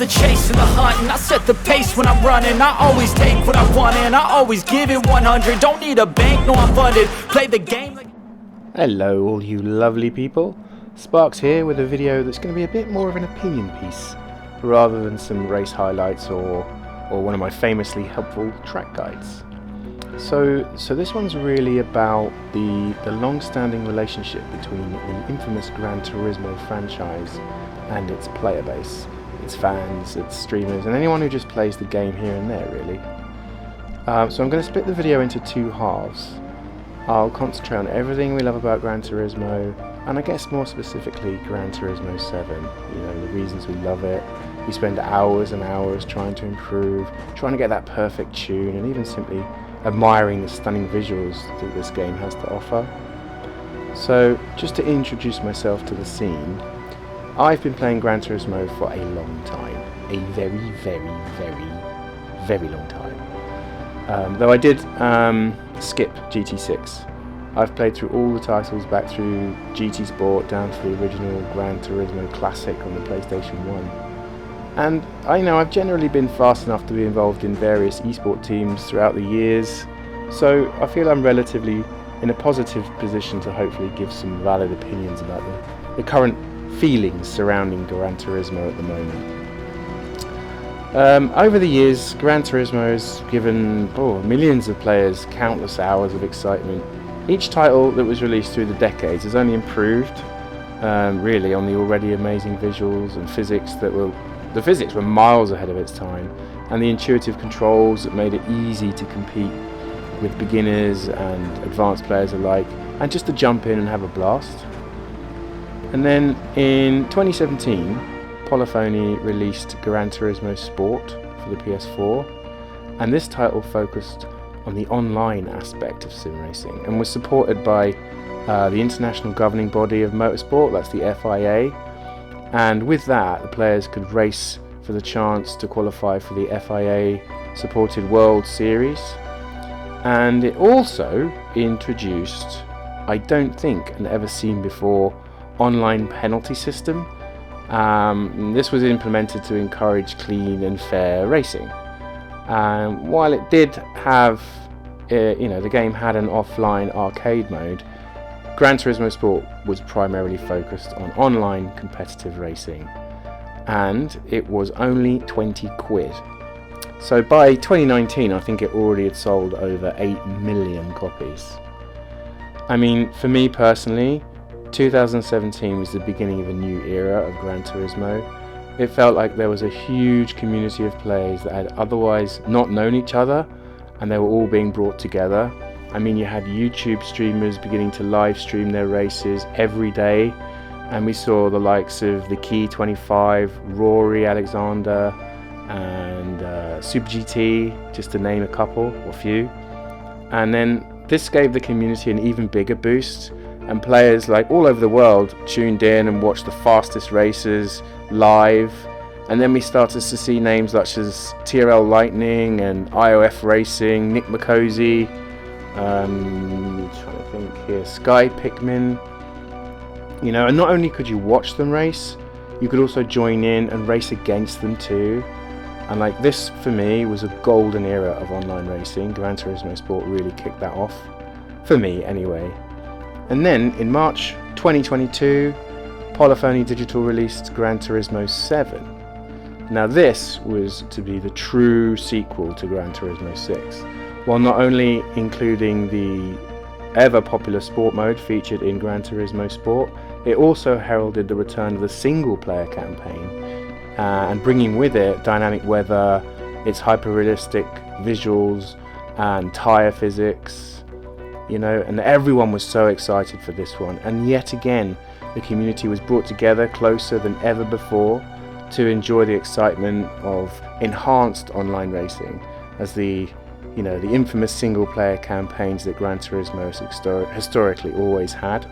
the chase and the hunt, and I set the pace when I'm running. I always take what I want and I always give it 100. Don't need a bank, no I'm funded. Play the game like... Hello all you lovely people. Sparks here with a video that's going to be a bit more of an opinion piece rather than some race highlights or one of my famously helpful track guides. So this one's really about the long-standing relationship between the infamous Gran Turismo franchise and its player base, its fans, its streamers, and anyone who just plays the game here and there really. So I'm going to split the video into two halves. I'll concentrate on everything we love about Gran Turismo, and I guess more specifically Gran Turismo 7, you know, the reasons we love it. We spend hours and hours trying to improve, trying to get that perfect tune, and even simply admiring the stunning visuals that this game has to offer. So just to introduce myself to the scene, I've been playing Gran Turismo for a long time, a very, very, very, very long time. Though I did skip GT6. I've played through all the titles back through GT Sport down to the original Gran Turismo Classic on the PlayStation 1. And I've generally been fast enough to be involved in various esport teams throughout the years, so I feel I'm relatively in a positive position to hopefully give some valid opinions about the current feelings surrounding Gran Turismo at the moment. Over the years, Gran Turismo has given millions of players countless hours of excitement. Each title that was released through the decades has only improved, really, on the already amazing visuals and physics that were... The physics were miles ahead of its time, and the intuitive controls that made it easy to compete with beginners and advanced players alike, and just to jump in and have a blast. And then in 2017, Polyphony released Gran Turismo Sport for the PS4, and this title focused on the online aspect of sim racing and was supported by the international governing body of motorsport, that's the FIA. And with that, the players could race for the chance to qualify for the FIA-supported World Series. And it also introduced, I don't think, an ever-seen-before online penalty system. This was implemented to encourage clean and fair racing. While it did have, the game had an offline arcade mode, Gran Turismo Sport was primarily focused on online competitive racing, and it was only 20 quid. So by 2019 I think it already had sold over 8 million copies. I mean, for me personally, 2017 was the beginning of a new era of Gran Turismo. It felt like there was a huge community of players that had otherwise not known each other, and they were all being brought together. I mean, you had YouTube streamers beginning to live stream their races every day, and we saw the likes of the Key 25, Rory Alexander, and Super GT, just to name a couple or few. And then this gave the community an even bigger boost, and players like all over the world tuned in and watched the fastest races live. And then we started to see names such as TRL Lightning and IOF Racing, Nick McCosey, trying to think here, Sky Pikmin, and not only could you watch them race, you could also join in and race against them too. And this for me was a golden era of online racing. Gran Turismo Sport really kicked that off, for me anyway. And then in March 2022, Polyphony Digital released Gran Turismo 7. Now this was to be the true sequel to Gran Turismo 6. While not only including the ever popular sport mode featured in Gran Turismo Sport, it also heralded the return of the single player campaign, and bringing with it dynamic weather, its hyper-realistic visuals and tyre physics, and everyone was so excited for this one. And yet again, the community was brought together closer than ever before to enjoy the excitement of enhanced online racing, as the infamous single-player campaigns that Gran Turismo has historically always had.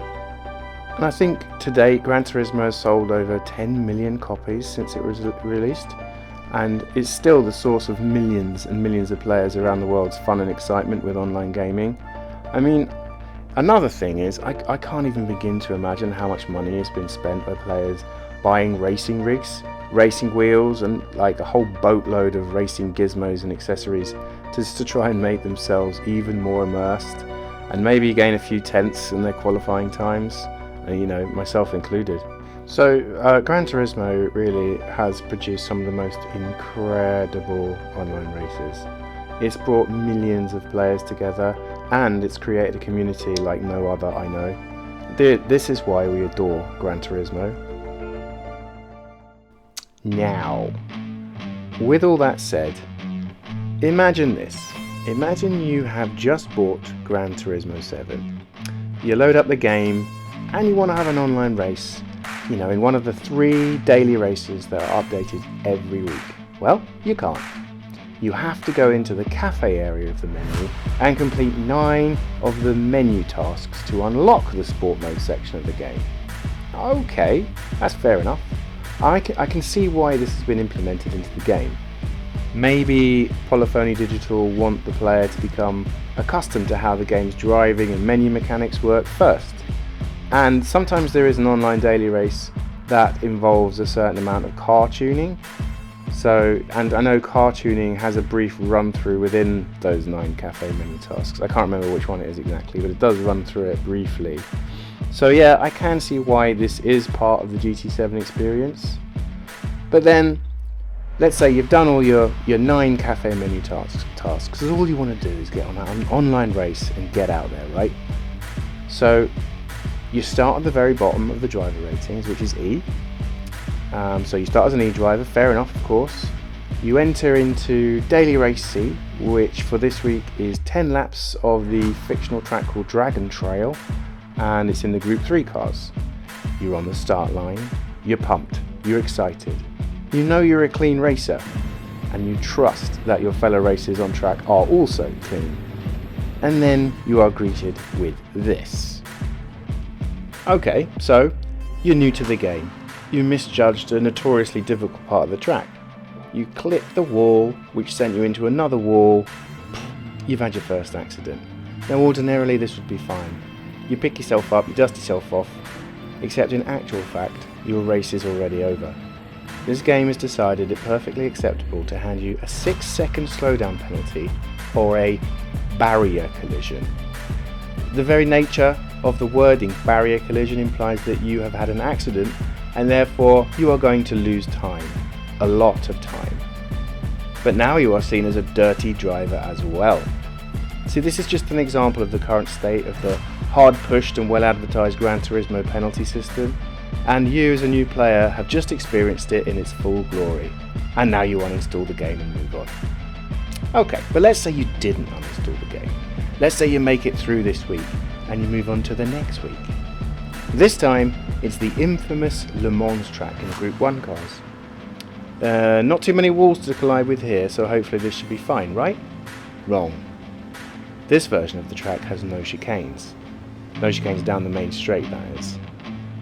And I think to date, Gran Turismo has sold over 10 million copies since it was released, and it's still the source of millions and millions of players around the world's fun and excitement with online gaming. I mean, another thing is, I can't even begin to imagine how much money has been spent by players buying racing rigs racing wheels and like a whole boatload of racing gizmos and accessories just to try and make themselves even more immersed, and maybe gain a few tenths in their qualifying times, you know, myself included. So Gran Turismo really has produced some of the most incredible online races. It's brought millions of players together, and it's created a community like no other I know. This is why we adore Gran Turismo. Now, with all that said, imagine this. Imagine you have just bought Gran Turismo 7. You load up the game and you want to have an online race, you know, in one of the 3 daily races that are updated every week. Well, you can't. You have to go into the cafe area of the menu and complete 9 of the menu tasks to unlock the sport mode section of the game. Okay, that's fair enough. I can see why this has been implemented into the game. Maybe Polyphony Digital want the player to become accustomed to how the game's driving and menu mechanics work first. And sometimes there is an online daily race that involves a certain amount of car tuning. So, and I know car tuning has a brief run through within those 9 cafe menu tasks. I can't remember which one it is exactly, but it does run through it briefly. So yeah, I can see why this is part of the GT7 experience. But then, let's say you've done all your 9 cafe menu tasks, because all you want to do is get on an online race and get out there, right? So you start at the very bottom of the driver ratings, which is E. So you start as an E driver, fair enough, of course. You enter into Daily Race C, which for this week is 10 laps of the fictional track called Dragon Trail, and it's in the Group 3 cars. You're on the start line, you're pumped, you're excited. You know you're a clean racer, and you trust that your fellow racers on track are also clean. And then you are greeted with this. Okay, so you're new to the game. You misjudged a notoriously difficult part of the track. You clipped the wall, which sent you into another wall. You've had your first accident. Now ordinarily this would be fine. You pick yourself up, you dust yourself off, except in actual fact, your race is already over. This game has decided it perfectly acceptable to hand you a 6-second slowdown penalty or a barrier collision. The very nature of the wording barrier collision implies that you have had an accident and therefore you are going to lose time, a lot of time. But now you are seen as a dirty driver as well. See, this is just an example of the current state of the hard-pushed and well-advertised Gran Turismo penalty system, and you as a new player have just experienced it in its full glory, and now you uninstall the game and move on. Okay, but let's say you didn't uninstall the game. Let's say you make it through this week and you move on to the next week. This time, it's the infamous Le Mans track in the Group 1 cars. Not too many walls to collide with here, so hopefully this should be fine, right? Wrong. This version of the track has no chicanes. No chicanes down the main straight, that is.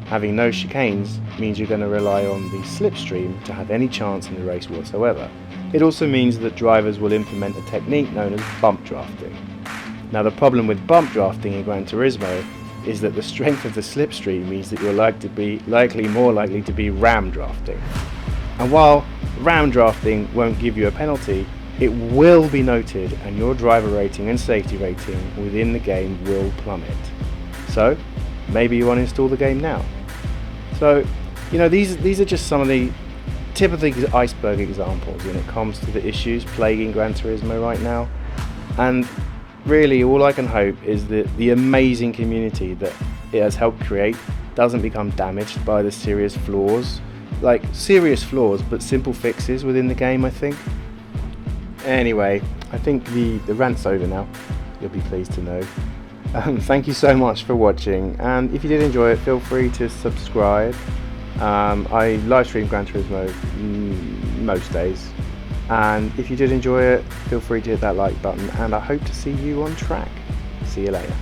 Having no chicanes means you're going to rely on the slipstream to have any chance in the race whatsoever. It also means that drivers will implement a technique known as bump drafting. Now the problem with bump drafting in Gran Turismo is that the strength of the slipstream means that you're more likely to be ram drafting. And while ram drafting won't give you a penalty, it will be noted and your driver rating and safety rating within the game will plummet. So maybe you uninstall the game now. So, you know, these are just some of the tip of the iceberg examples when it comes to the issues plaguing Gran Turismo right now. And really all I can hope is that the amazing community that it has helped create doesn't become damaged by the serious flaws, but simple fixes within the game, I think. Anyway, I think the rant's over now, you'll be pleased to know. Thank you so much for watching, and if you did enjoy it, feel free to subscribe. I live stream Gran Turismo most days, and if you did enjoy it, feel free to hit that like button, and I hope to see you on track. See you later.